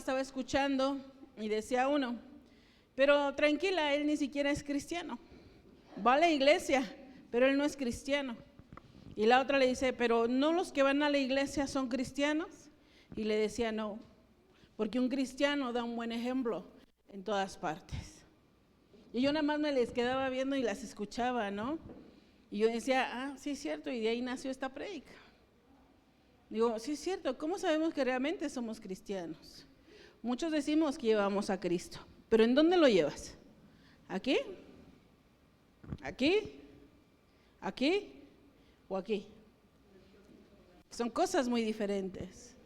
estaba escuchando y decía uno, pero tranquila, él ni siquiera es cristiano. Va a la iglesia, pero él no es cristiano. Y la otra le dice, pero ¿no los que van a la iglesia son cristianos? Y le decía, no, porque un cristiano da un buen ejemplo en todas partes. Y yo nada más me les quedaba viendo y las escuchaba, ¿no? Y yo decía, sí es cierto, y de ahí nació esta prédica. Digo, sí es cierto, ¿cómo sabemos que realmente somos cristianos? Muchos decimos que llevamos a Cristo, pero ¿en dónde lo llevas? ¿Aquí? ¿Aquí? ¿Aquí? ¿O aquí? Son cosas muy diferentes.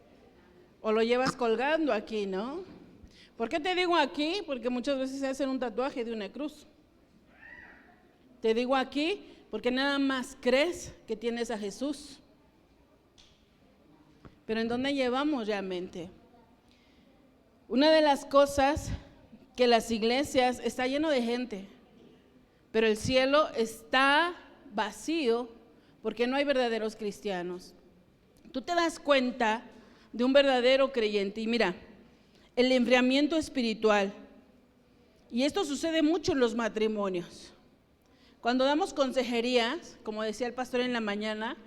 O lo llevas colgando aquí, ¿no? ¿Por qué te digo aquí? Porque muchas veces se hacen un tatuaje de una cruz. Te digo aquí porque nada más crees que tienes a Jesús. Pero ¿en dónde llevamos realmente? Una de las cosas que las iglesias está lleno de gente, pero el cielo está vacío porque no hay verdaderos cristianos. Tú te das cuenta de un verdadero creyente y mira, el enfriamiento espiritual, y esto sucede mucho en los matrimonios. Cuando damos consejerías, como decía el pastor en la mañana,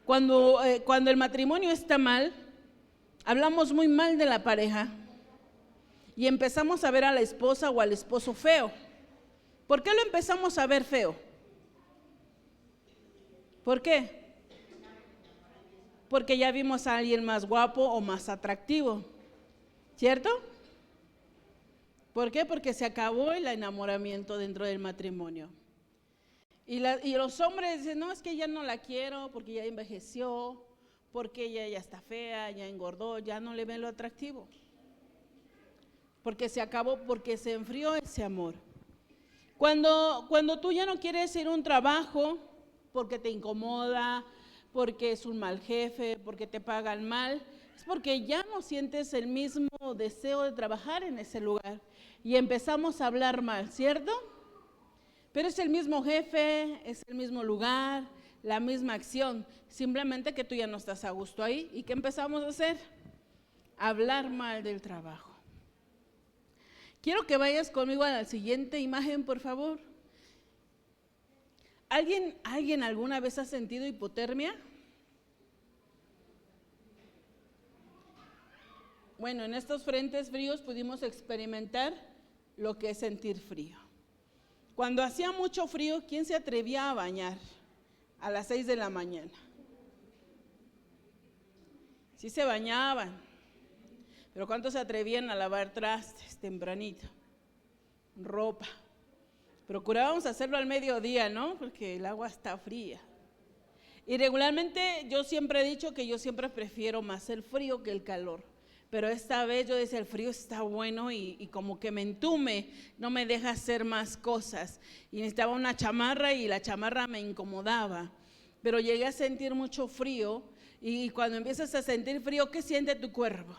cuando el matrimonio está mal, hablamos muy mal de la pareja y empezamos a ver a la esposa o al esposo feo. ¿Por qué lo empezamos a ver feo? ¿Por qué? Porque ya vimos a alguien más guapo o más atractivo, ¿cierto? ¿Por qué? Porque se acabó el enamoramiento dentro del matrimonio. Y los hombres dicen, no, es que ya no la quiero porque ya envejeció, porque ella ya está fea, ya engordó, ya no le ven lo atractivo. Porque se acabó, porque se enfrió ese amor. Cuando tú ya no quieres ir a un trabajo porque te incomoda, porque es un mal jefe, porque te pagan mal, es porque ya no sientes el mismo deseo de trabajar en ese lugar. Y empezamos a hablar mal, ¿cierto? Pero es el mismo jefe, es el mismo lugar, la misma acción, simplemente que tú ya no estás a gusto ahí. ¿Y qué empezamos a hacer? Hablar mal del trabajo. Quiero que vayas conmigo a la siguiente imagen, por favor. ¿Alguien alguna vez ha sentido hipotermia? Bueno, en estos frentes fríos pudimos experimentar lo que es sentir frío. Cuando hacía mucho frío, ¿quién se atrevía a bañar a las 6 de la mañana? Sí se bañaban, pero ¿cuántos se atrevían a lavar trastes tempranito? Ropa. Procurábamos hacerlo al mediodía, ¿no? Porque el agua está fría. Y regularmente yo siempre he dicho que yo siempre prefiero más el frío que el calor. Pero esta vez yo decía, el frío está bueno y como que me entume, no me deja hacer más cosas. Y necesitaba una chamarra y la chamarra me incomodaba. Pero llegué a sentir mucho frío y cuando empiezas a sentir frío, ¿qué siente tu cuerpo?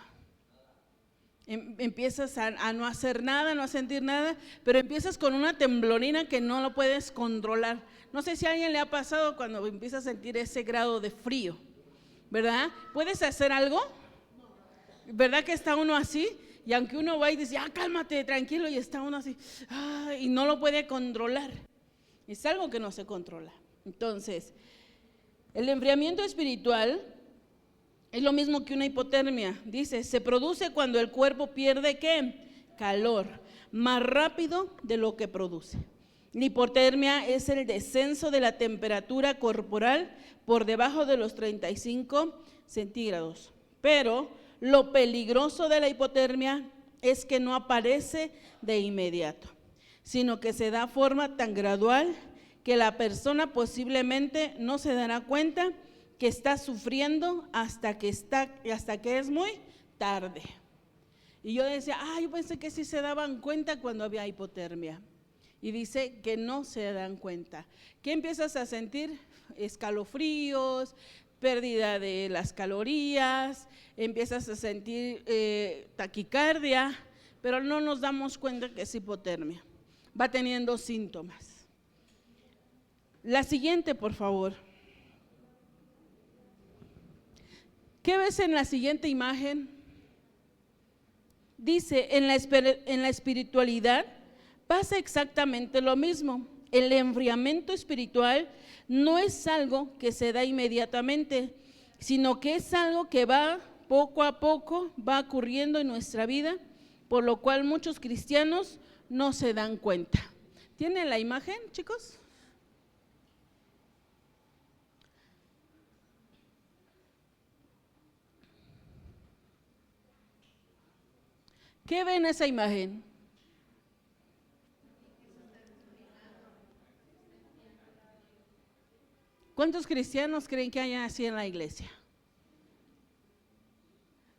Empiezas a no hacer nada, no a sentir nada, pero empiezas con una temblorina que no lo puedes controlar. No sé si a alguien le ha pasado cuando empieza a sentir ese grado de frío, ¿verdad? ¿Puedes hacer algo? ¿Verdad que está uno así? Y aunque uno va y dice, cálmate, tranquilo, y está uno así, y no lo puede controlar. Es algo que no se controla. Entonces, el enfriamiento espiritual es lo mismo que una hipotermia. Dice, se produce cuando el cuerpo pierde, ¿qué? Calor, más rápido de lo que produce. La hipotermia es el descenso de la temperatura corporal por debajo de los 35 centígrados. Pero lo peligroso de la hipotermia es que no aparece de inmediato, sino que se da forma tan gradual que la persona posiblemente no se dará cuenta que está sufriendo hasta que es muy tarde. Y yo decía, yo pensé que sí se daban cuenta cuando había hipotermia. Y dice que no se dan cuenta. ¿Qué empiezas a sentir? Escalofríos, pérdida de las calorías, empiezas a sentir taquicardia, pero no nos damos cuenta que es hipotermia. Va teniendo síntomas. La siguiente, por favor. ¿Qué ves en la siguiente imagen? Dice, en la espiritualidad pasa exactamente lo mismo. El enfriamiento espiritual no es algo que se da inmediatamente, sino que es algo que va poco a poco, va ocurriendo en nuestra vida, por lo cual muchos cristianos no se dan cuenta. ¿Tienen la imagen, chicos? ¿Qué ven en esa imagen? ¿Cuántos cristianos creen que hay así en la iglesia?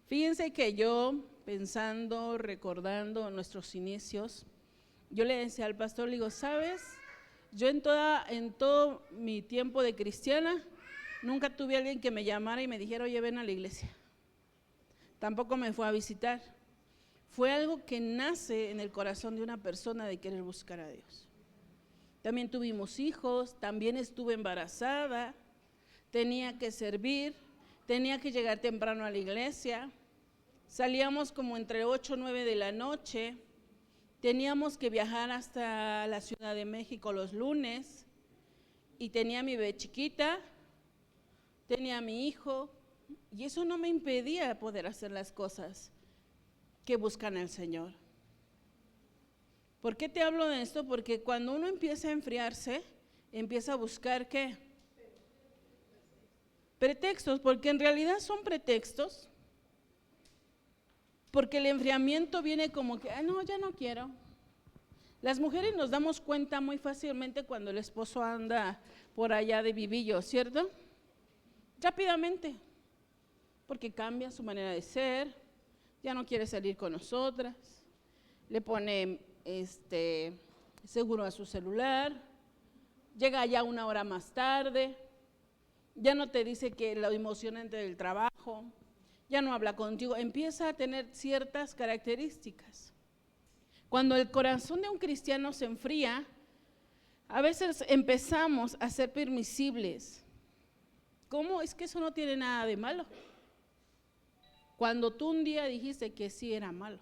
Fíjense que yo, pensando, recordando nuestros inicios, yo le decía al pastor, le digo, ¿sabes? Yo en todo mi tiempo de cristiana, nunca tuve a alguien que me llamara y me dijera, oye, ven a la iglesia. Tampoco me fue a visitar. Fue algo que nace en el corazón de una persona de querer buscar a Dios. También tuvimos hijos, también estuve embarazada, tenía que servir, tenía que llegar temprano a la iglesia, salíamos como entre 8 o 9 de la noche, teníamos que viajar hasta la Ciudad de México los lunes y tenía a mi bebé chiquita, tenía a mi hijo y eso no me impedía poder hacer las cosas que buscan al Señor. ¿Por qué te hablo de esto? Porque cuando uno empieza a enfriarse, empieza a buscar ¿qué? Pretextos, porque en realidad son pretextos, porque el enfriamiento viene como que, no, ya no quiero. Las mujeres nos damos cuenta muy fácilmente cuando el esposo anda por allá de vivillo, ¿cierto? Rápidamente, porque cambia su manera de ser, ya no quiere salir con nosotras, le pone seguro a su celular, llega ya 1 hora más tarde, ya no te dice que lo emocionante del trabajo, ya no habla contigo, empieza a tener ciertas características. Cuando el corazón de un cristiano se enfría, a veces empezamos a ser permisibles. ¿Cómo? Es que eso no tiene nada de malo. Cuando tú un día dijiste que sí era malo.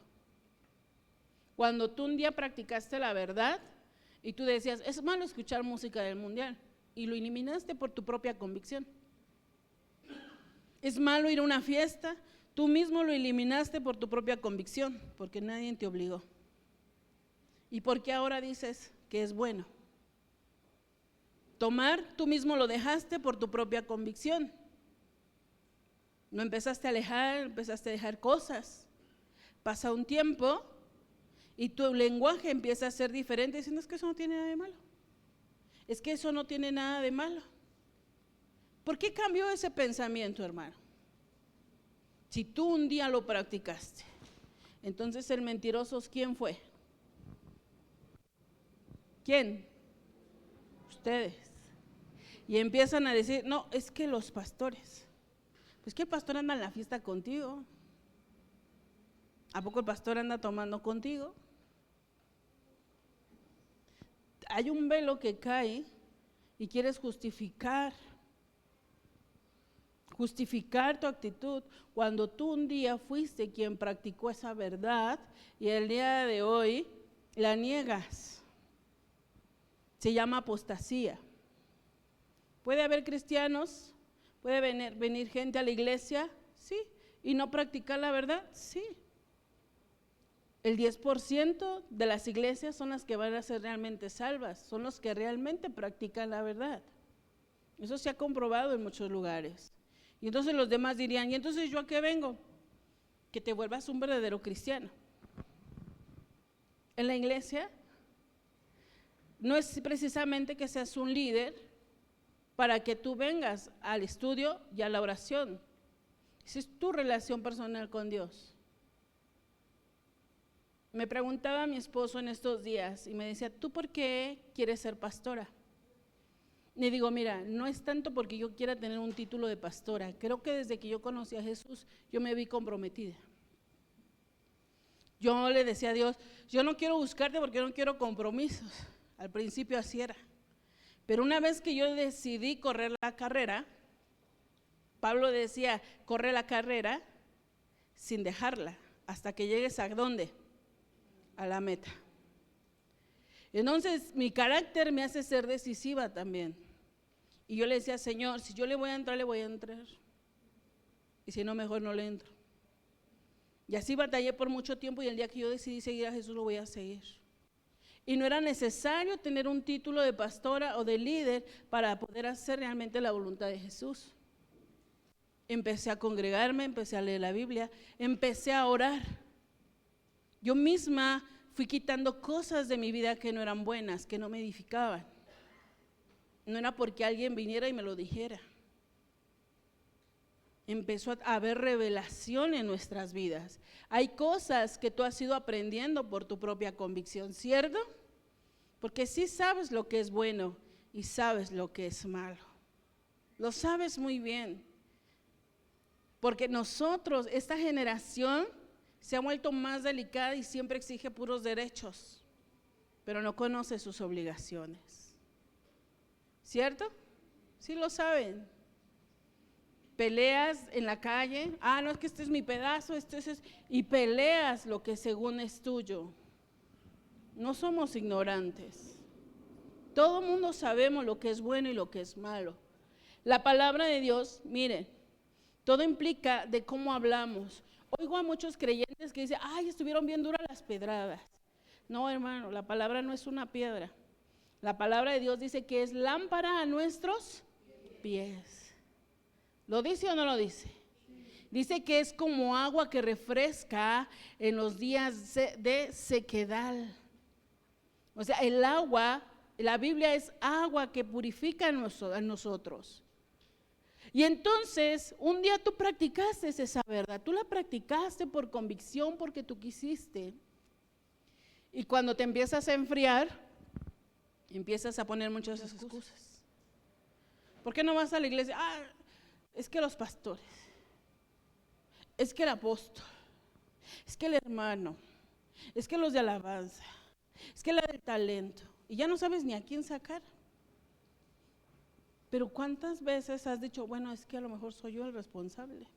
Cuando tú un día practicaste la verdad y tú decías, es malo escuchar música del mundial, y lo eliminaste por tu propia convicción. Es malo ir a una fiesta, tú mismo lo eliminaste por tu propia convicción, porque nadie te obligó. ¿Y por qué ahora dices que es bueno? Tomar, tú mismo lo dejaste por tu propia convicción. No empezaste a alejar, empezaste a dejar cosas. Pasa un tiempo y tu lenguaje empieza a ser diferente, diciendo, es que eso no tiene nada de malo. Es que eso no tiene nada de malo. ¿Por qué cambió ese pensamiento, hermano? Si tú un día lo practicaste, entonces el mentiroso, ¿quién fue? ¿Quién? Ustedes. Y empiezan a decir, no, es que los pastores. Pues que el pastor anda en la fiesta contigo. ¿A poco el pastor anda tomando contigo? Hay un velo que cae y quieres justificar tu actitud cuando tú un día fuiste quien practicó esa verdad y el día de hoy la niegas. Se llama apostasía. ¿Puede haber cristianos? ¿Puede venir gente a la iglesia? Sí. ¿Y no practicar la verdad? Sí. El 10% de las iglesias son las que van a ser realmente salvas, son los que realmente practican la verdad. Eso se ha comprobado en muchos lugares. Y entonces los demás dirían, ¿y entonces yo a qué vengo? Que te vuelvas un verdadero cristiano. En la iglesia no es precisamente que seas un líder para que tú vengas al estudio y a la oración. Esa es tu relación personal con Dios. Me preguntaba mi esposo en estos días y me decía, ¿tú por qué quieres ser pastora? Le digo, mira, no es tanto porque yo quiera tener un título de pastora. Creo que desde que yo conocí a Jesús, yo me vi comprometida. Yo le decía a Dios, yo no quiero buscarte porque no quiero compromisos. Al principio así era. Pero una vez que yo decidí correr la carrera, Pablo decía, corre la carrera sin dejarla hasta que llegues a ¿dónde? A la meta. Entonces, mi carácter me hace ser decisiva también. Y yo le decía, Señor, si yo le voy a entrar, le voy a entrar. Y si no, mejor no le entro. Y así batallé por mucho tiempo y el día que yo decidí seguir a Jesús, lo voy a seguir. Y no era necesario tener un título de pastora o de líder para poder hacer realmente la voluntad de Jesús. Empecé a congregarme, empecé a leer la Biblia, empecé a orar. Yo misma fui quitando cosas de mi vida que no eran buenas, que no me edificaban. No era porque alguien viniera y me lo dijera. Empezó a haber revelación en nuestras vidas. Hay cosas que tú has ido aprendiendo por tu propia convicción, ¿cierto? Porque sí sabes lo que es bueno y sabes lo que es malo. Lo sabes muy bien. Porque nosotros, esta generación, se ha vuelto más delicada y siempre exige puros derechos, pero no conoce sus obligaciones. ¿Cierto? Sí lo saben. Peleas en la calle, no es que este es mi pedazo, y peleas lo que según es tuyo. No somos ignorantes. Todo mundo sabemos lo que es bueno y lo que es malo. La palabra de Dios, miren, todo implica de cómo hablamos. Oigo a muchos creyentes que dicen, estuvieron bien duras las pedradas. No, hermano, la palabra no es una piedra. La palabra de Dios dice que es lámpara a nuestros pies. ¿Lo dice o no lo dice? Dice que es como agua que refresca en los días de sequedad. O sea, el agua, la Biblia es agua que purifica a nosotros. Y entonces, un día tú practicaste esa verdad, tú la practicaste por convicción, porque tú quisiste. Y cuando te empiezas a enfriar, empiezas a poner muchas excusas. ¿Por qué no vas a la iglesia? Es que los pastores, es que el apóstol, es que el hermano, es que los de alabanza, es que la del talento. Y ya no sabes ni a quién sacar. Pero ¿cuántas veces has dicho, bueno, es que a lo mejor soy yo el responsable?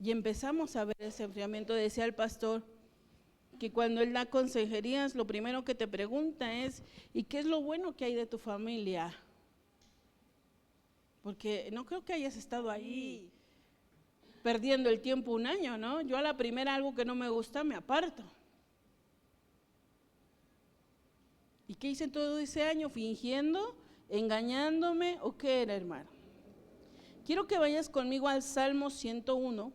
Y empezamos a ver ese enfriamiento. Decía el pastor que cuando él da consejerías, lo primero que te pregunta es, ¿y qué es lo bueno que hay de tu familia? Porque no creo que hayas estado ahí perdiendo el tiempo un año, ¿no? Yo a la primera algo que no me gusta me aparto. ¿Y qué hice todo ese año? ¿Fingiendo? ¿Engañándome? ¿O qué era, hermano? Quiero que vayas conmigo al Salmo 101,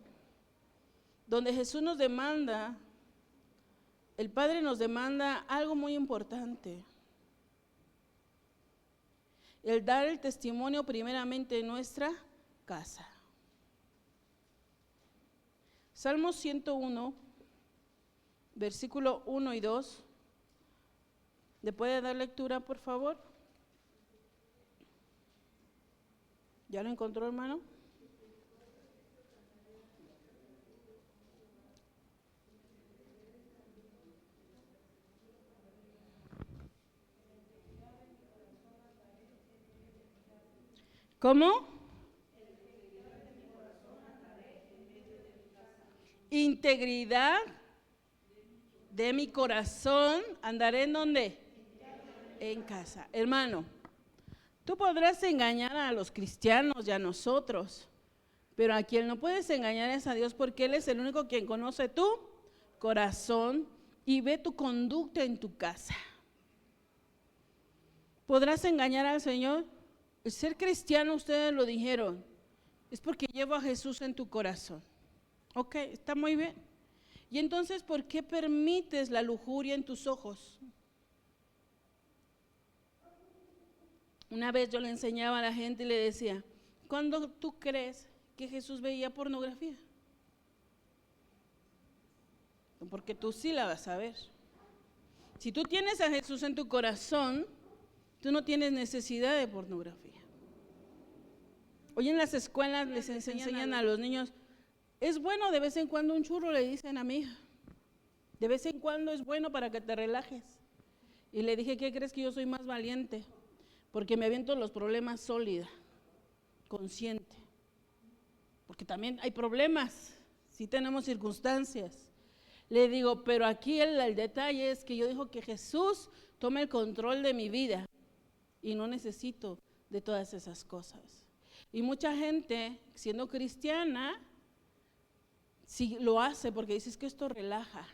donde Jesús nos demanda, el Padre nos demanda algo muy importante. El dar el testimonio primeramente en nuestra casa. Salmo 101, versículo 1 y 2. ¿Le puede dar lectura, por favor? ¿Ya lo encontró, hermano? ¿Cómo? Integridad de mi corazón, andaré ¿en dónde? En casa. Hermano, tú podrás engañar a los cristianos y a nosotros, pero a quien no puedes engañar es a Dios, porque Él es el único quien conoce tu corazón y ve tu conducta en tu casa. ¿Podrás engañar al Señor? El ser cristiano, ustedes lo dijeron, es porque llevo a Jesús en tu corazón. Ok, está muy bien. Y entonces, ¿por qué permites la lujuria en tus ojos? Una vez yo le enseñaba a la gente y le decía, ¿cuándo tú crees que Jesús veía pornografía? Porque tú sí la vas a ver. Si tú tienes a Jesús en tu corazón, tú no tienes necesidad de pornografía. Hoy en las escuelas les enseñan a los niños, es bueno de vez en cuando un churro, le dicen a mi hija. De vez en cuando es bueno para que te relajes. Y le dije, ¿qué crees? Que yo soy más valiente, porque me aviento los problemas sólida, consciente. Porque también hay problemas, sí tenemos circunstancias. Le digo, pero aquí el detalle es que yo digo que Jesús tome el control de mi vida y no necesito de todas esas cosas. Y mucha gente, siendo cristiana, sí lo hace porque dice que esto relaja.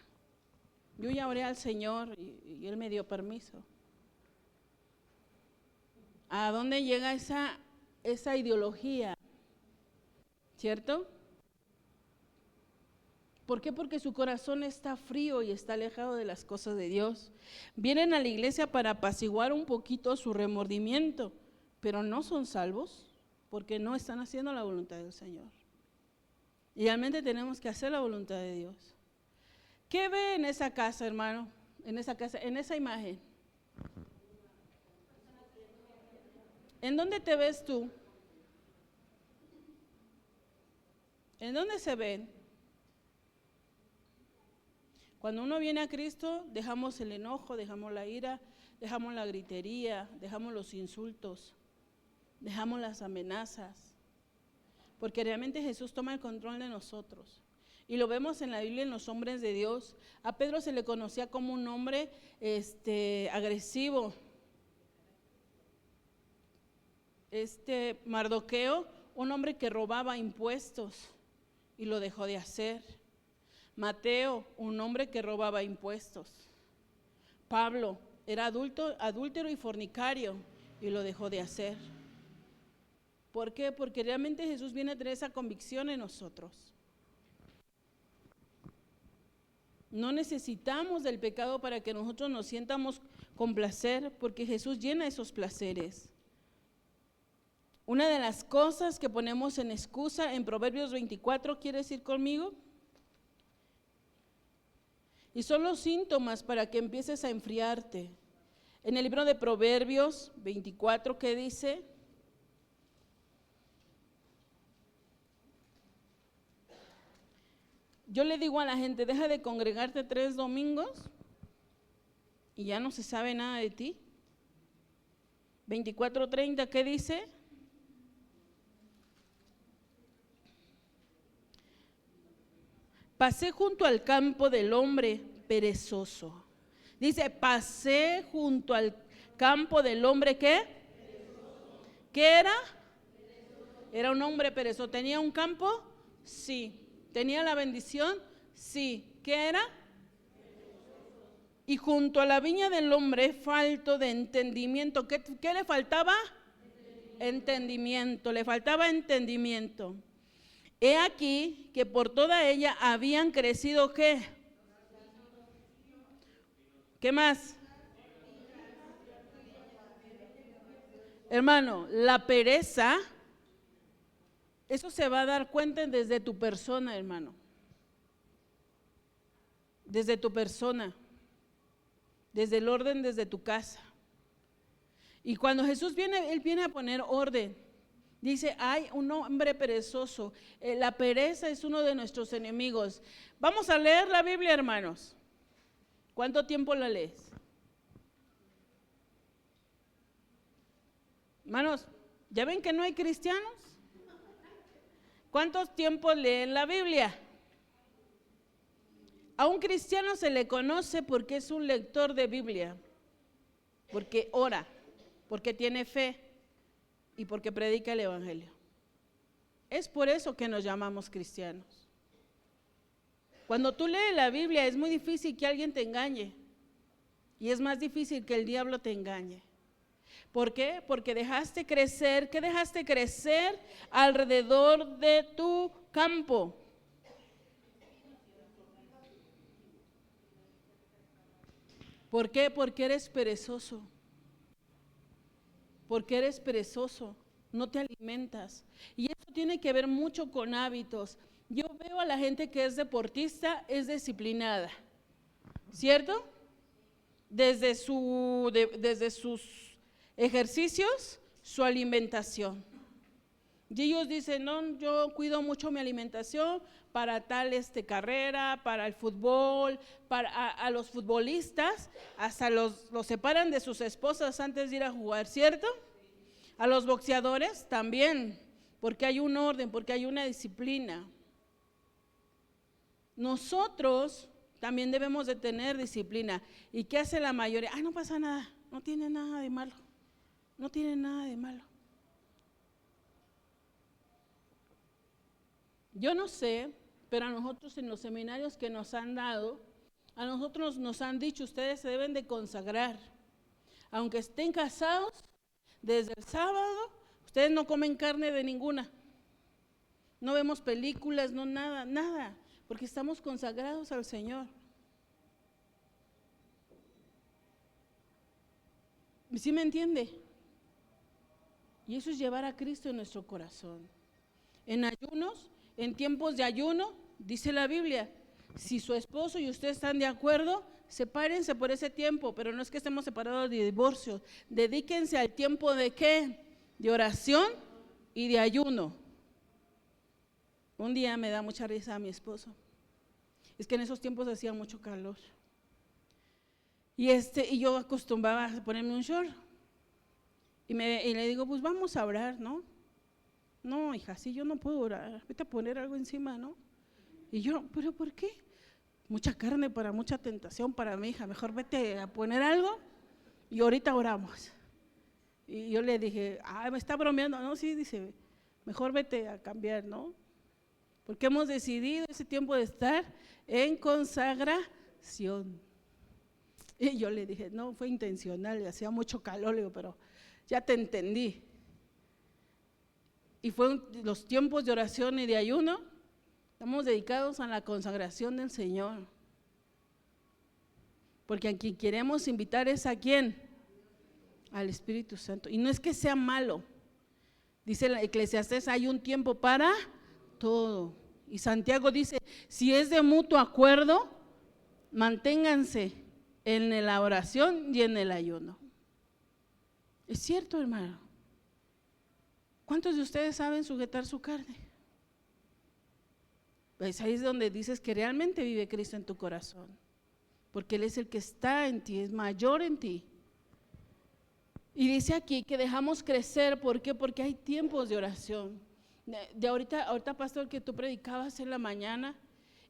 Yo ya oré al Señor y Él me dio permiso. ¿A dónde llega esa ideología? ¿Cierto? ¿Por qué? Porque su corazón está frío y está alejado de las cosas de Dios. Vienen a la iglesia para apaciguar un poquito su remordimiento, pero no son salvos porque no están haciendo la voluntad del Señor. Y realmente tenemos que hacer la voluntad de Dios. ¿Qué ve en esa casa, hermano? En esa casa, en esa imagen. ¿En dónde te ves tú? ¿En dónde se ven? Cuando uno viene a Cristo, dejamos el enojo, dejamos la ira, dejamos la gritería, dejamos los insultos, dejamos las amenazas, porque realmente Jesús toma el control de nosotros. Y lo vemos en la Biblia en los hombres de Dios. A Pedro se le conocía como un hombre agresivo. Mardoqueo, un hombre que robaba impuestos y lo dejó de hacer. Mateo, un hombre que robaba impuestos. Pablo era adúltero y fornicario y lo dejó de hacer. ¿Por qué? Porque realmente Jesús viene a tener esa convicción en nosotros. No necesitamos del pecado para que nosotros nos sientamos con placer, porque Jesús llena esos placeres. Una de las cosas que ponemos en excusa en Proverbios 24, ¿quieres ir conmigo? Y son los síntomas para que empieces a enfriarte. En el libro de Proverbios 24, ¿qué dice? Yo le digo a la gente, deja de congregarte 3 domingos y ya no se sabe nada de ti. 24:30, ¿qué dice? Pasé junto al campo del hombre perezoso. Dice, pasé junto al campo del hombre, ¿qué? Perezoso. ¿Qué era? Perezoso. Era un hombre perezoso. ¿Tenía un campo? Sí. ¿Tenía la bendición? Sí. ¿Qué era? Y junto a la viña del hombre falto de entendimiento. ¿Qué le faltaba? Entendimiento. Le faltaba entendimiento. He aquí que por toda ella habían crecido, ¿qué? ¿Qué más? Hermano, la pereza, eso se va a dar cuenta desde tu persona, hermano. Desde tu persona, desde el orden, desde tu casa. Y cuando Jesús viene, Él viene a poner orden. Dice, hay un hombre perezoso. La pereza es uno de nuestros enemigos. Vamos a leer la Biblia, hermanos. ¿Cuánto tiempo la lees? Hermanos, ¿ya ven que no hay cristianos? ¿Cuántos tiempos leen la Biblia? A un cristiano se le conoce porque es un lector de Biblia, porque ora, porque tiene fe y porque predica el evangelio. Es por eso que nos llamamos cristianos. Cuando tú lees la Biblia es muy difícil que alguien te engañe y es más difícil que el diablo te engañe. ¿Por qué? Porque dejaste crecer, ¿qué dejaste crecer alrededor de tu campo? ¿Por qué? Porque eres perezoso. Porque eres perezoso, no te alimentas. Y eso tiene que ver mucho con hábitos. Yo veo a la gente que es deportista, es disciplinada, ¿cierto? Desde sus ejercicios, su alimentación. Y ellos dicen, no, yo cuido mucho mi alimentación para tal carrera, para el fútbol, a los futbolistas, hasta los separan de sus esposas antes de ir a jugar, ¿cierto? A los boxeadores también, porque hay un orden, porque hay una disciplina. nosotros también debemos de tener disciplina. ¿Y qué hace la mayoría? No pasa nada, no tiene nada de malo, no tiene nada de malo. Yo no sé, pero a nosotros en los seminarios que nos han dado, a nosotros nos han dicho, ustedes se deben de consagrar. Aunque estén casados, desde el sábado, ustedes no comen carne de ninguna. No vemos películas, no nada, nada, porque estamos consagrados al Señor. ¿Sí me entiende? Y eso es llevar a Cristo en nuestro corazón. En ayunos, en tiempos de ayuno, dice la Biblia, si su esposo y usted están de acuerdo, sepárense por ese tiempo, pero no es que estemos separados de divorcio. Dedíquense al tiempo de ¿qué? De oración y de ayuno. Un día me da mucha risa a mi esposo. Es que en esos tiempos hacía mucho calor. Y yo acostumbraba a ponerme un short. Y le digo, pues vamos a orar, ¿no? No, hija, sí, yo no puedo orar. Vete a poner algo encima, ¿no? Y yo, ¿pero por qué? Mucha carne para mucha tentación para mi hija. Mejor vete a poner algo y ahorita oramos. Y yo le dije, me está bromeando. No, sí, dice, mejor vete a cambiar, ¿no? Porque hemos decidido ese tiempo de estar en consagración. Y yo le dije, no, fue intencional, hacía mucho calor, le digo, pero ya te entendí. Y fue los tiempos de oración y de ayuno, estamos dedicados a la consagración del Señor. Porque a quien queremos invitar es ¿a quién? Al Espíritu Santo. Y no es que sea malo. Dice la Eclesiastés, hay un tiempo para todo. Y Santiago dice, si es de mutuo acuerdo, manténganse en la oración y en el ayuno. Es cierto, hermano. ¿Cuántos de ustedes saben sujetar su carne? Pues ahí es donde dices que realmente vive Cristo en tu corazón, porque Él es el que está en ti, es mayor en ti. Y dice aquí que dejamos crecer, ¿por qué? Porque hay tiempos de oración. De ahorita pastor, que tú predicabas en la mañana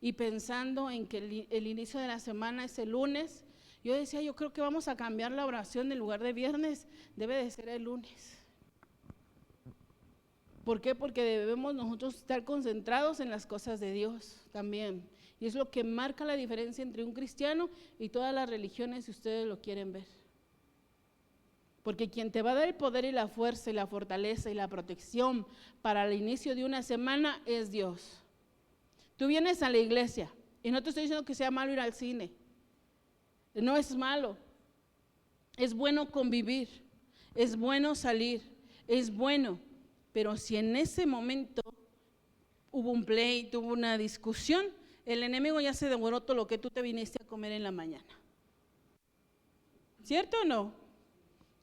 y pensando en que el inicio de la semana es el lunes, yo decía, yo creo que vamos a cambiar la oración, en lugar de viernes, debe de ser el lunes. ¿Por qué? Porque debemos nosotros estar concentrados en las cosas de Dios también. Y es lo que marca la diferencia entre un cristiano y todas las religiones, si ustedes lo quieren ver. Porque quien te va a dar el poder y la fuerza y la fortaleza y la protección para el inicio de una semana es Dios. Tú vienes a la iglesia y no te estoy diciendo que sea malo ir al cine. No es malo. Es bueno convivir, es bueno salir, es bueno. Pero si en ese momento hubo un pleito, hubo una discusión, el enemigo ya se devoró todo lo que tú te viniste a comer en la mañana. ¿Cierto o no?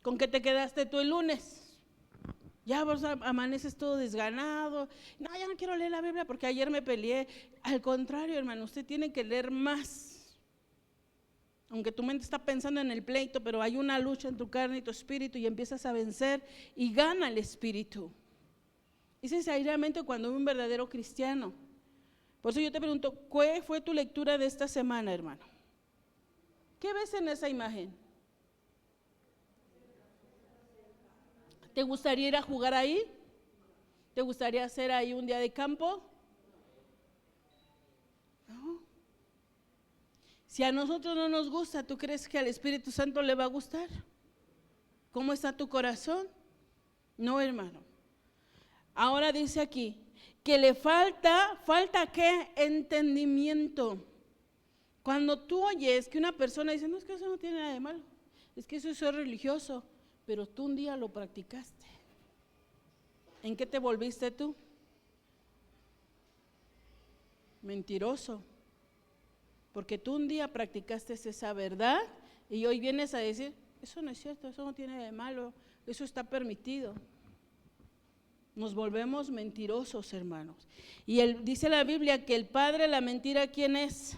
¿Con qué te quedaste tú el lunes? Ya vos amaneces todo desganado. No, ya no quiero leer la Biblia porque ayer me peleé. Al contrario, hermano, usted tiene que leer más. Aunque tu mente está pensando en el pleito, pero hay una lucha en tu carne y tu espíritu y empiezas a vencer y gana el espíritu. Ese es realmente cuando un verdadero cristiano. Por eso yo te pregunto, ¿cuál fue tu lectura de esta semana, hermano? ¿Qué ves en esa imagen? ¿Te gustaría ir a jugar ahí? ¿Te gustaría hacer ahí un día de campo? No. Si a nosotros no nos gusta, ¿tú crees que al Espíritu Santo le va a gustar? ¿Cómo está tu corazón? No, hermano. Ahora dice aquí que le falta ¿qué? Entendimiento. Cuando tú oyes que una persona dice, no, es que eso no tiene nada de malo, es que eso es ser religioso, pero tú un día lo practicaste. ¿En qué te volviste tú? Mentiroso. Porque tú un día practicaste esa verdad y hoy vienes a decir, eso no es cierto, eso no tiene de malo, eso está permitido. Nos volvemos mentirosos, hermanos. Y dice la Biblia que el padre de la mentira, ¿quién es?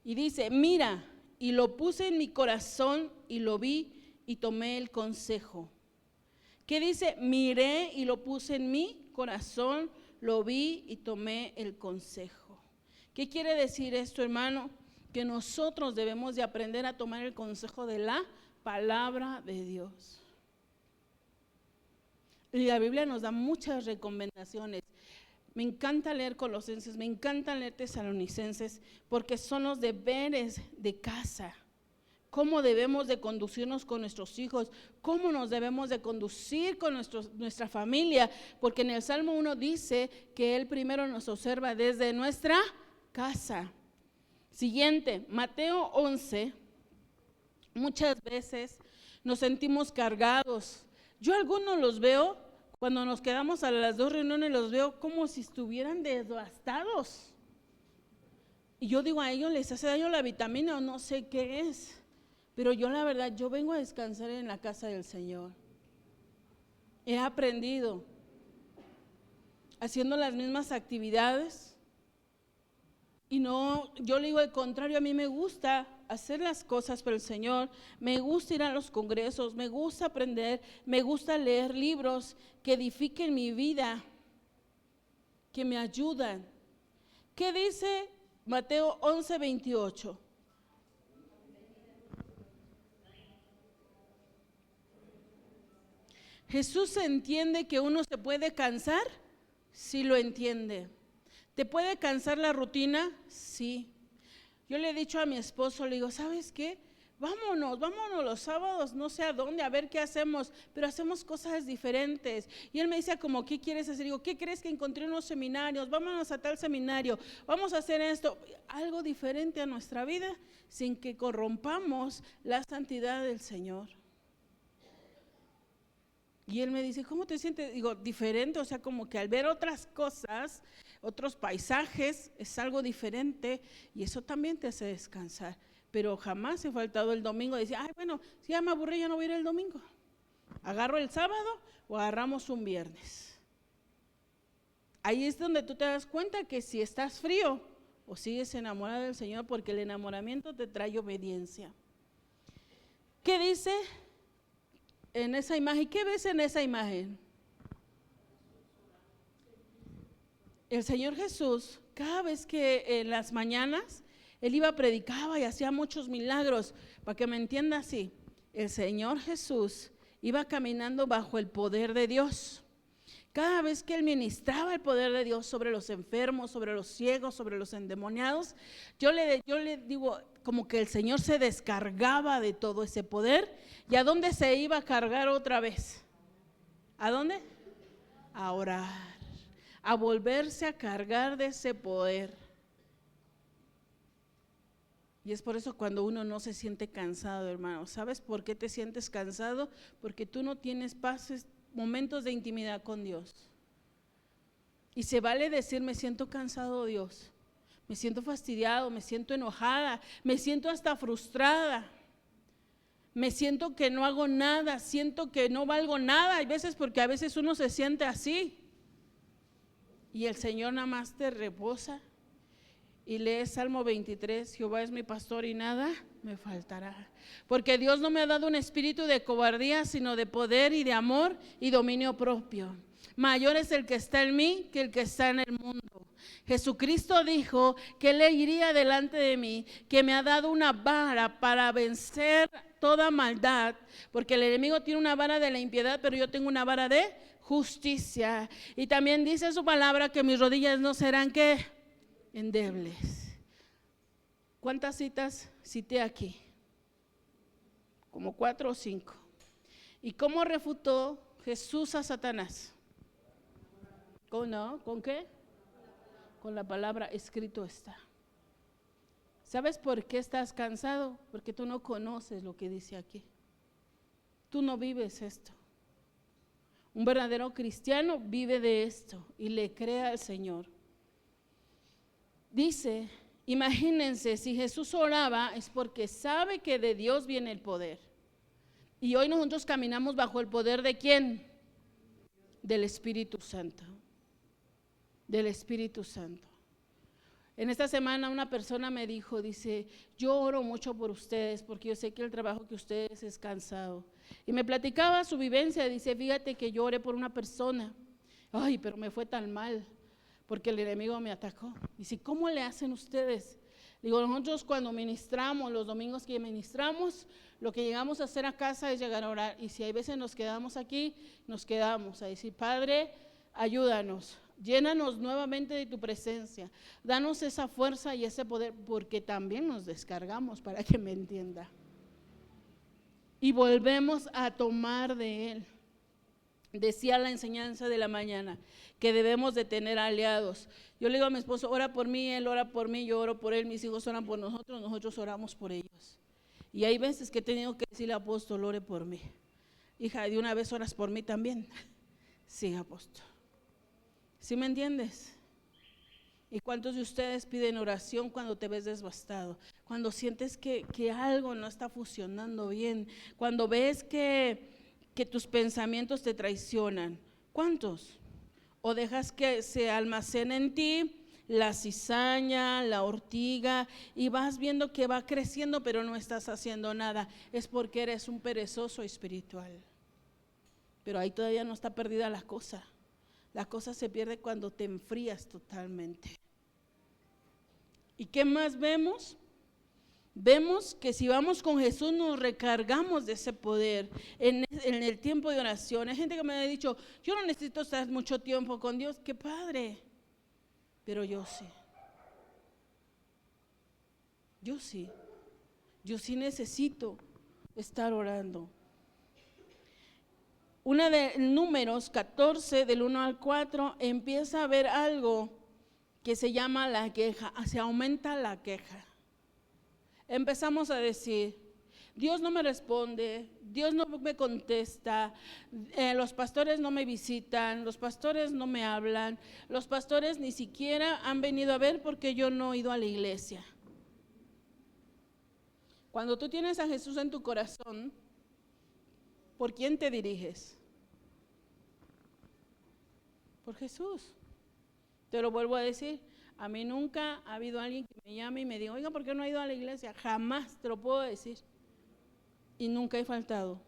Y dice, mira, y lo puse en mi corazón y lo vi y tomé el consejo. ¿Qué dice? Miré y lo puse en mi corazón, lo vi y tomé el consejo. ¿Qué quiere decir esto, hermano? Que nosotros debemos de aprender a tomar el consejo de la palabra de Dios. Y la Biblia nos da muchas recomendaciones. Me encanta leer Colosenses, me encanta leer Tesalonicenses, porque son los deberes de casa. Cómo debemos de conducirnos con nuestros hijos, cómo nos debemos de conducir con nuestra familia, porque en el Salmo 1 dice que Él primero nos observa desde nuestra casa. Siguiente, Mateo 11, muchas veces nos sentimos cargados. Yo algunos los veo, cuando nos quedamos a las 2 reuniones, los veo como si estuvieran devastados. Y yo digo, a ellos les hace daño la vitamina o no sé qué es. Pero yo la verdad, yo vengo a descansar en la casa del Señor. He aprendido haciendo las mismas actividades. Y no, yo le digo al contrario, a mí me gusta hacer las cosas para el Señor, me gusta ir a los congresos, me gusta aprender, me gusta leer libros que edifiquen mi vida, que me ayudan. ¿Qué dice Mateo 11:28? Jesús entiende que uno se puede cansar, sí lo entiende. ¿Te puede cansar la rutina? Sí. Yo le he dicho a mi esposo, le digo, ¿sabes qué? Vámonos los sábados, no sé a dónde, a ver qué hacemos, pero hacemos cosas diferentes. Y él me dice como, ¿qué quieres hacer? Digo, ¿qué crees que encontré unos seminarios? Vámonos a tal seminario, vamos a hacer esto, algo diferente a nuestra vida, sin que corrompamos la santidad del Señor. Y él me dice, ¿cómo te sientes? Digo, diferente, o sea, como que al ver otras cosas, otros paisajes, es algo diferente y eso también te hace descansar. Pero jamás he faltado el domingo, decía, ay, bueno, si ya me aburrí, ya no voy a ir el domingo. Agarro el sábado o agarramos un viernes. Ahí es donde tú te das cuenta que si estás frío o sigues enamorado del Señor, porque el enamoramiento te trae obediencia. ¿Qué dice en esa imagen? ¿Qué ves en esa imagen? El Señor Jesús, cada vez que en las mañanas Él iba, predicaba y hacía muchos milagros. Para que me entienda así, el Señor Jesús iba caminando bajo el poder de Dios. Cada vez que Él ministraba el poder de Dios sobre los enfermos, sobre los ciegos, sobre los endemoniados, yo le digo, como que el Señor se descargaba de todo ese poder. ¿Y a dónde se iba a cargar otra vez? ¿A dónde? A orar, a volverse a cargar de ese poder. Y es por eso cuando uno no se siente cansado, hermano. ¿Sabes por qué te sientes cansado? Porque tú no tienes momentos de intimidad con Dios. Y se vale decir, me siento cansado, Dios. Me siento fastidiado, me siento enojada, me siento hasta frustrada. Me siento que no hago nada, siento que no valgo nada. Hay veces, porque a veces uno se siente así. Y el Señor nada más te reposa. Y lees Salmo 23, Jehová es mi pastor y nada me faltará. Porque Dios no me ha dado un espíritu de cobardía, sino de poder y de amor y dominio propio. Mayor es el que está en mí que el que está en el mundo. Jesucristo dijo que Él iría delante de mí, que me ha dado una vara para vencer toda maldad, porque el enemigo tiene una vara de la impiedad, pero yo tengo una vara de justicia. Y también dice su palabra que mis rodillas no serán ¿qué? Endebles. ¿Cuántas citas cité aquí? Como 4 o 5. ¿Y cómo refutó Jesús a Satanás? ¿Con qué? Con la palabra, escrito está. ¿Sabes por qué estás cansado? Porque tú no conoces lo que dice aquí. Tú no vives esto. Un verdadero cristiano vive de esto y le cree al Señor. Dice, imagínense, si Jesús oraba es porque sabe que de Dios viene el poder. Y hoy nosotros caminamos bajo el poder ¿de quién? Del Espíritu Santo. Del Espíritu Santo. En esta semana una persona me dijo, dice, yo oro mucho por ustedes porque yo sé que el trabajo que ustedes es cansado. Y me platicaba su vivencia, dice, fíjate que yo oré por una persona. Ay, pero me fue tan mal. porque el enemigo me atacó. Dice, ¿cómo le hacen ustedes? Digo, nosotros cuando ministramos, los domingos que ministramos, lo que llegamos a hacer a casa es llegar a orar. Y si hay veces nos quedamos aquí, nos quedamos a decir, Padre, ayúdanos, llénanos nuevamente de tu presencia, danos esa fuerza y ese poder, porque también nos descargamos, para que me entienda. Y volvemos a tomar de Él. Decía la enseñanza de la mañana que debemos de tener aliados. Yo le digo a mi esposo, ora por mí, él ora por mí, yo oro por él, mis hijos oran por nosotros, nosotros oramos por ellos. Y hay veces que he tenido que decirle, apóstol, ore por mí. Hija, de una vez oras por mí también. Sí, apóstol. ¿Sí me entiendes? ¿Y cuántos de ustedes piden oración cuando te ves devastado? Cuando sientes que algo no está funcionando bien, cuando ves que tus pensamientos te traicionan. ¿Cuántos? O dejas que se almacene en ti la cizaña, la ortiga, y vas viendo que va creciendo, pero no estás haciendo nada. Es porque eres un perezoso espiritual. Pero ahí todavía no está perdida la cosa. La cosa se pierde cuando te enfrías totalmente. ¿Y qué más vemos? Vemos que si vamos con Jesús nos recargamos de ese poder en el tiempo de oración. Hay gente que me ha dicho, yo no necesito estar mucho tiempo con Dios. ¡Qué padre! Pero yo sí. Yo sí necesito estar orando. Una de Números 14, del 1 al 4, empieza a ver algo que se llama la queja. Se aumenta la queja. Empezamos a decir, Dios no me responde, Dios no me contesta, los pastores no me visitan, los pastores no me hablan, los pastores ni siquiera han venido a ver porque yo no he ido a la iglesia. Cuando tú tienes a Jesús en tu corazón, ¿por quién te diriges? Por Jesús. Te lo vuelvo a decir. A mí nunca ha habido alguien que me llame y me diga, oiga, ¿por qué no ha ido a la iglesia? Jamás te lo puedo decir. Y nunca he faltado.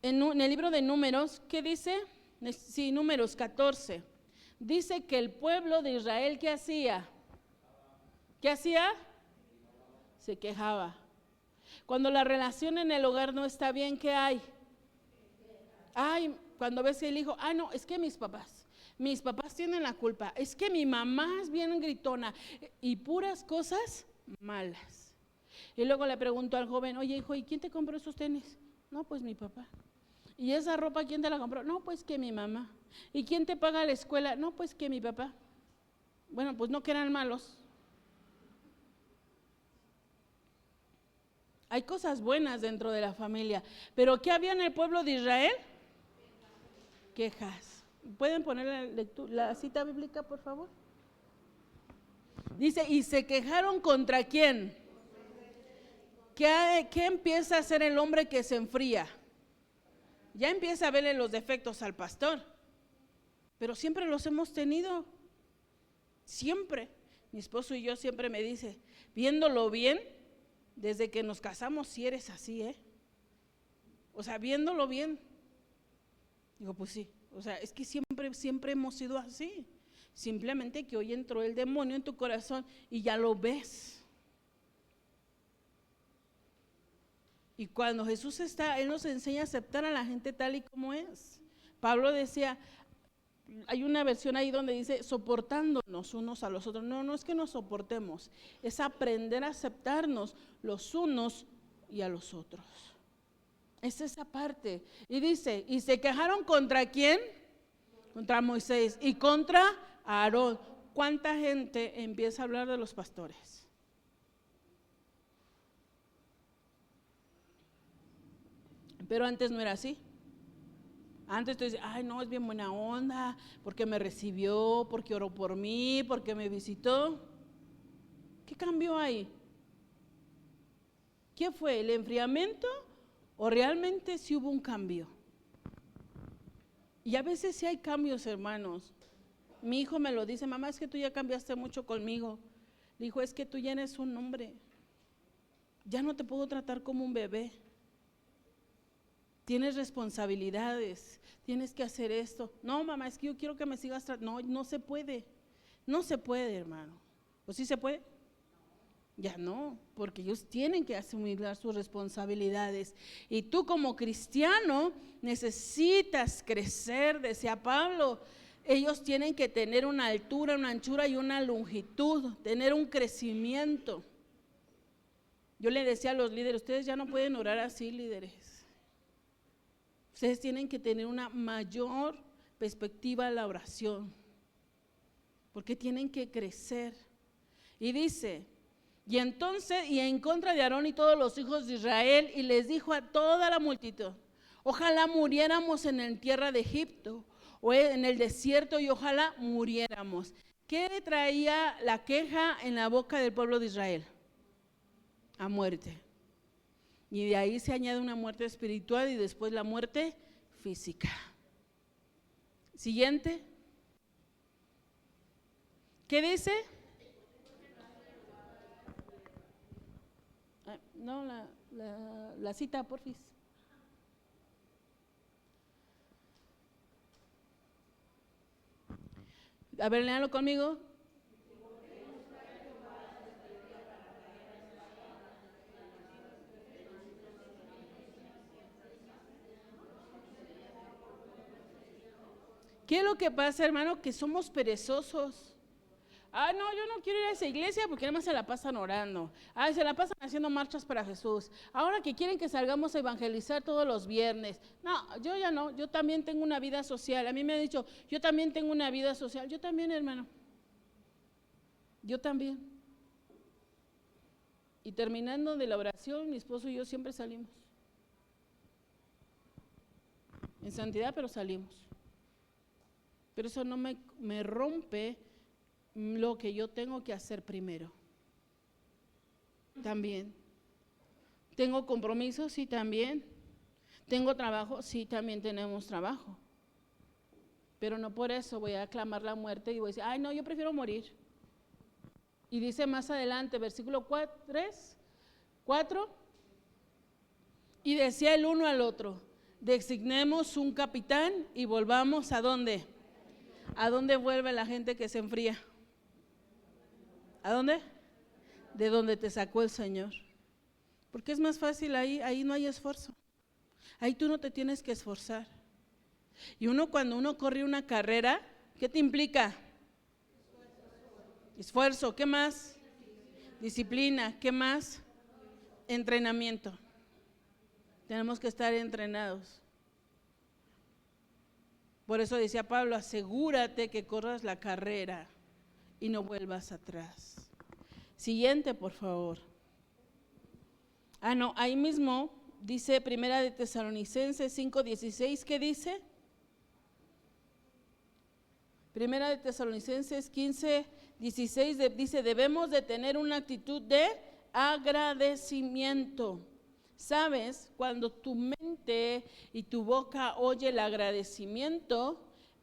En el libro de Números, ¿qué dice? Sí, Números 14. Dice que el pueblo de Israel, ¿qué hacía? ¿Qué hacía? Se quejaba. Cuando la relación en el hogar no está bien, ¿qué hay? Ay, cuando ves el hijo, no, es que mis papás tienen la culpa, es que mi mamá es bien gritona, y puras cosas malas. Y luego le pregunto al joven, oye hijo, ¿y quién te compró esos tenis? No, pues mi papá. ¿Y esa ropa quién te la compró? No, pues que mi mamá. ¿Y quién te paga la escuela? No, pues que mi papá. Bueno, pues no que eran malos. Hay cosas buenas dentro de la familia, pero ¿qué había en el pueblo de Israel? Quejas. ¿Pueden poner la cita bíblica, por favor? Dice, ¿y se quejaron contra quién? ¿Qué empieza a hacer el hombre que se enfría? Ya empieza a verle los defectos al pastor, pero siempre los hemos tenido, siempre. Mi esposo y yo siempre me dice, viéndolo bien, desde que nos casamos, si eres así, o sea, viéndolo bien, digo, pues sí, o sea, es que siempre hemos sido así, simplemente que hoy entró el demonio en tu corazón y ya lo ves. Y cuando Jesús está, Él nos enseña a aceptar a la gente tal y como es. Pablo decía, hay una versión ahí donde dice, soportándonos unos a los otros. No es que nos soportemos, es aprender a aceptarnos los unos y a los otros. Es esa parte. Y dice, ¿y se quejaron contra quién? Contra Moisés y contra Aarón. ¿Cuánta gente empieza a hablar de los pastores? Pero antes no era así. Antes tú dices, ay no, es bien buena onda, porque me recibió, porque oró por mí, porque me visitó. ¿Qué cambió ahí? ¿Qué fue? ¿El enfriamiento? ¿O realmente sí hubo un cambio? Y a veces sí hay cambios, hermanos. Mi hijo me lo dice, mamá, es que tú ya cambiaste mucho conmigo. Le dijo, es que tú ya eres un hombre. Ya no te puedo tratar como un bebé. Tienes responsabilidades, tienes que hacer esto. No, mamá, es que yo quiero que me sigas tratando. No, no se puede. No se puede, hermano. ¿O sí se puede? Ya no, porque ellos tienen que asumir sus responsabilidades. Y tú como cristiano necesitas crecer, decía Pablo. Ellos tienen que tener una altura, una anchura y una longitud, tener un crecimiento. Yo le decía a los líderes, ustedes ya no pueden orar así, líderes. Ustedes tienen que tener una mayor perspectiva a la oración, porque tienen que crecer. Y dice, y entonces, y en contra de Aarón y todos los hijos de Israel, y les dijo a toda la multitud, ojalá muriéramos en la tierra de Egipto, o en el desierto, y ojalá muriéramos. ¿Qué traía la queja en la boca del pueblo de Israel? A muerte. Y de ahí se añade una muerte espiritual y después la muerte física. Siguiente. ¿Qué dice? No, la cita, porfis. A ver, léalo conmigo. ¿Qué es lo que pasa, hermano? Que somos perezosos. Ah, no, yo no quiero ir a esa iglesia porque nada más se la pasan orando. Ah, se la pasan haciendo marchas para Jesús. Ahora que quieren que salgamos a evangelizar todos los viernes. No, yo ya no, yo también tengo una vida social. A mí me han dicho, yo también tengo una vida social. Yo también, hermano. Yo también. Y terminando de la oración, mi esposo y yo siempre salimos. En santidad, pero salimos. Pero eso no me rompe lo que yo tengo que hacer primero. También. ¿Tengo compromisos? Sí, también. ¿Tengo trabajo? Sí, también tenemos trabajo. Pero no por eso voy a aclamar la muerte y voy a decir, ay no, yo prefiero morir. Y dice más adelante, versículo 4, y decía el uno al otro, designemos un capitán y volvamos ¿a dónde? ¿A dónde vuelve la gente que se enfría? ¿A dónde? De donde te sacó el Señor. Porque es más fácil ahí no hay esfuerzo. Ahí tú no te tienes que esforzar. Y cuando uno corre una carrera, ¿qué te implica? Esfuerzo, ¿qué más? Disciplina, ¿qué más? Entrenamiento. Tenemos que estar entrenados. Por eso decía Pablo, asegúrate que corras la carrera y no vuelvas atrás. Siguiente, por favor. No, ahí mismo dice Primera de Tesalonicenses 5:16, ¿qué dice? Primera de Tesalonicenses 15:16 dice, debemos de tener una actitud de agradecimiento. ¿Sabes? Cuando tu mente y tu boca oye el agradecimiento,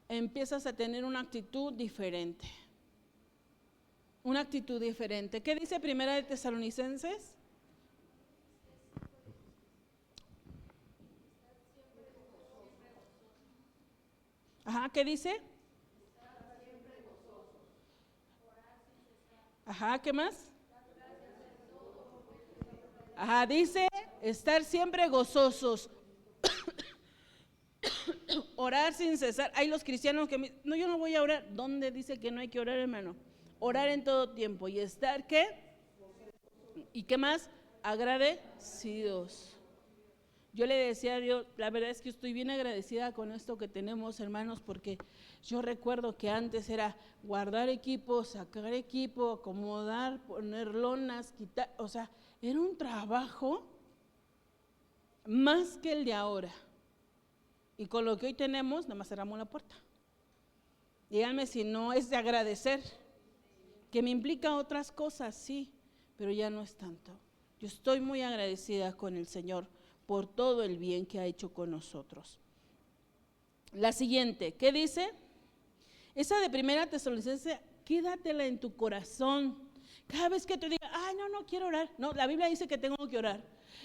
empiezas a tener una actitud diferente. Una actitud diferente. ¿Qué dice Primera de Tesalonicenses? Ajá, ¿qué dice? Ajá, ¿qué más? Ajá, dice estar siempre gozosos, orar sin cesar. Hay los cristianos que me dicen, no, yo no voy a orar. ¿Dónde dice que no hay que orar, hermano? Orar en todo tiempo y estar, ¿qué? ¿Y qué más? Agradecidos. Yo le decía a Dios, la verdad es que estoy bien agradecida con esto que tenemos, hermanos, porque yo recuerdo que antes era guardar equipo, sacar equipo, acomodar, poner lonas, quitar, o sea, era un trabajo más que el de ahora. Y con lo que hoy tenemos, nada más cerramos la puerta. Díganme si no es de agradecer, que me implica otras cosas, sí, pero ya no es tanto. Yo estoy muy agradecida con el Señor por todo el bien que ha hecho con nosotros. La siguiente, ¿qué dice? Esa de Primera Tesalonicenses, quédatela en tu corazón. Cada vez que te diga, ay, no quiero orar. No, la Biblia dice que tengo que orar.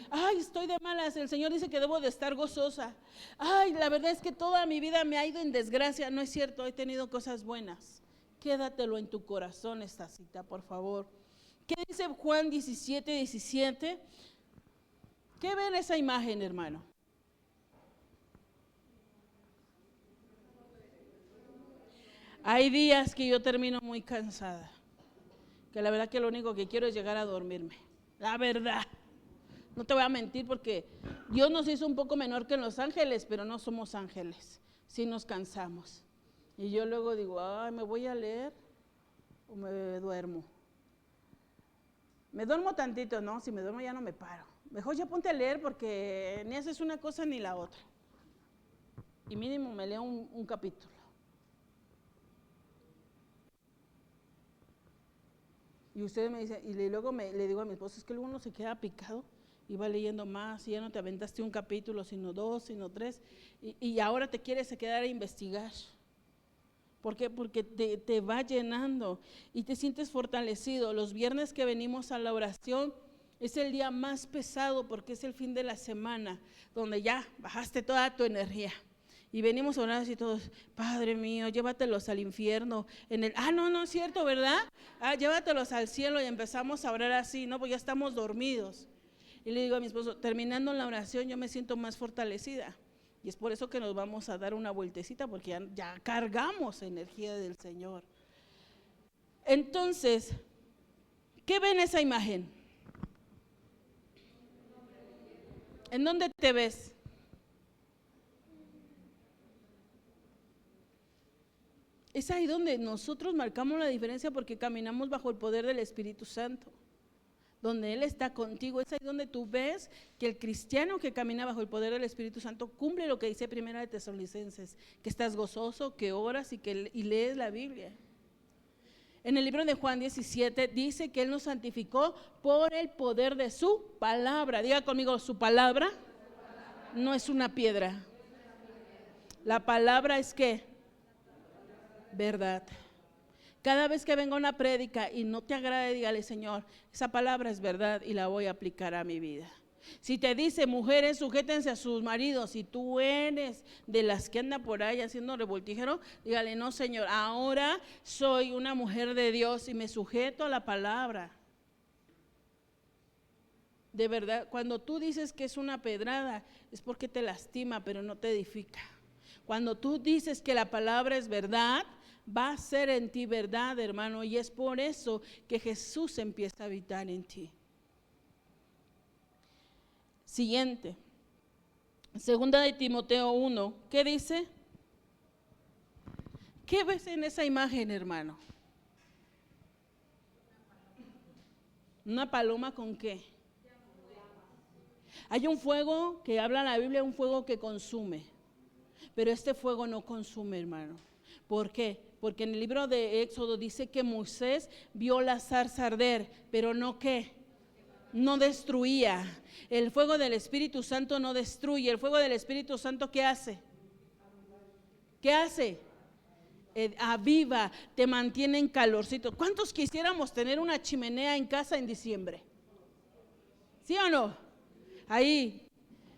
Ay, estoy de malas, el Señor dice que debo de estar gozosa. Ay, la verdad es que toda mi vida me ha ido en desgracia. No es cierto, he tenido cosas buenas. Quédatelo en tu corazón esta cita, por favor. ¿Qué dice Juan 17:17? ¿Qué ven esa imagen, hermano? Hay días que yo termino muy cansada, que la verdad que lo único que quiero es llegar a dormirme. La verdad. No te voy a mentir porque Dios nos hizo un poco menor que los ángeles, pero no somos ángeles. Sí nos cansamos. Y yo luego digo, ay, ¿me voy a leer o me duermo? Me duermo tantito, ¿no? Si me duermo ya no me paro. Mejor ya ponte a leer porque ni haces una cosa ni la otra. Y mínimo me leo un capítulo. Y ustedes me dicen, y luego le digo a mi esposo, es que luego uno se queda picado y va leyendo más, y ya no te aventaste un capítulo, sino 2, sino 3, y ahora te quieres quedar a investigar. ¿Por qué? Porque te va llenando y te sientes fortalecido. Los viernes que venimos a la oración es el día más pesado porque es el fin de la semana, donde ya bajaste toda tu energía. Y venimos a orar así todos, Padre mío, llévatelos al infierno. No es cierto, ¿verdad? Llévatelos al cielo, y empezamos a orar así, ¿no? Pues ya estamos dormidos. Y le digo a mi esposo, terminando la oración yo me siento más fortalecida. Y es por eso que nos vamos a dar una vueltecita, porque ya cargamos energía del Señor. Entonces, ¿qué ven esa imagen? ¿En dónde te ves? Es ahí donde nosotros marcamos la diferencia porque caminamos bajo el poder del Espíritu Santo. Donde Él está contigo, es ahí donde tú ves que el cristiano que camina bajo el poder del Espíritu Santo cumple lo que dice Primera de Tesalonicenses, que estás gozoso, que oras y lees la Biblia. En el libro de Juan 17 dice que Él nos santificó por el poder de su palabra. Diga conmigo, su palabra no es una piedra. La palabra es ¿qué? Verdad. Cada vez que venga una prédica y no te agrade, dígale, Señor, esa palabra es verdad y la voy a aplicar a mi vida. Si te dice, mujeres, sujétense a sus maridos, y tú eres de las que anda por ahí haciendo revoltijero, dígale, no, Señor, ahora soy una mujer de Dios y me sujeto a la palabra. De verdad, cuando tú dices que es una pedrada, es porque te lastima, pero no te edifica. Cuando tú dices que la palabra es verdad, va a ser en ti verdad, hermano, y es por eso que Jesús empieza a habitar en ti. Siguiente, segunda de Timoteo 1, ¿qué dice? ¿Qué ves en esa imagen, hermano? ¿Una paloma con qué? Hay un fuego que habla la Biblia, un fuego que consume, pero este fuego no consume, hermano. ¿Por qué? Porque en el libro de Éxodo dice que Moisés vio la zarza arder, pero no ¿qué? No destruía. El fuego del Espíritu Santo no destruye. El fuego del Espíritu Santo ¿qué hace? ¿Qué hace? Aviva, te mantiene en calorcito. ¿Cuántos quisiéramos tener una chimenea en casa en diciembre? ¿Sí o no? Ahí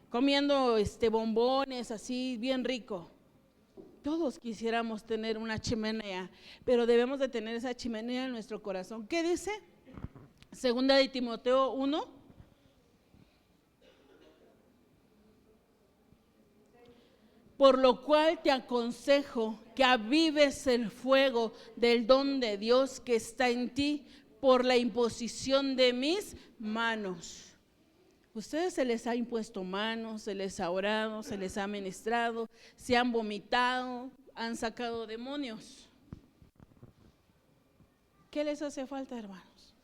comiendo bombones así bien rico. Todos quisiéramos tener una chimenea, pero debemos de tener esa chimenea en nuestro corazón. ¿Qué dice? Segunda de Timoteo 1. Por lo cual te aconsejo que avives el fuego del don de Dios que está en ti por la imposición de mis manos. Ustedes se les ha impuesto manos, se les ha orado, se les ha ministrado, se han vomitado, han sacado demonios. ¿Qué les hace falta, hermanos?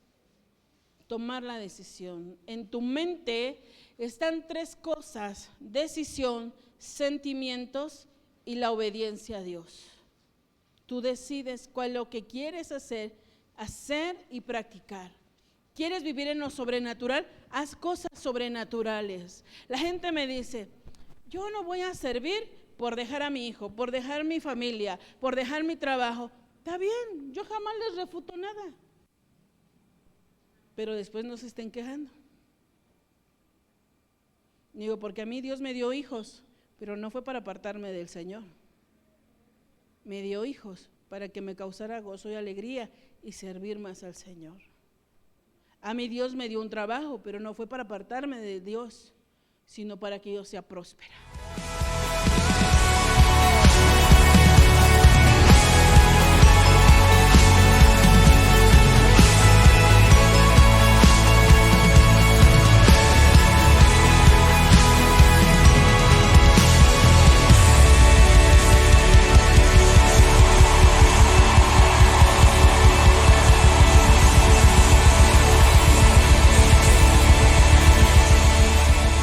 Tomar la decisión. En tu mente están 3 cosas: decisión, sentimientos y la obediencia a Dios. Tú decides cuál es lo que quieres hacer y practicar. ¿Quieres vivir en lo sobrenatural? Haz cosas sobrenaturales. La gente me dice, yo no voy a servir por dejar a mi hijo, por dejar mi familia, por dejar mi trabajo. Está bien, yo jamás les refuto nada. Pero después no se estén quejando. Digo, porque a mí Dios me dio hijos, pero no fue para apartarme del Señor. Me dio hijos para que me causara gozo y alegría y servir más al Señor. A mí Dios me dio un trabajo, pero no fue para apartarme de Dios, sino para que yo sea próspera.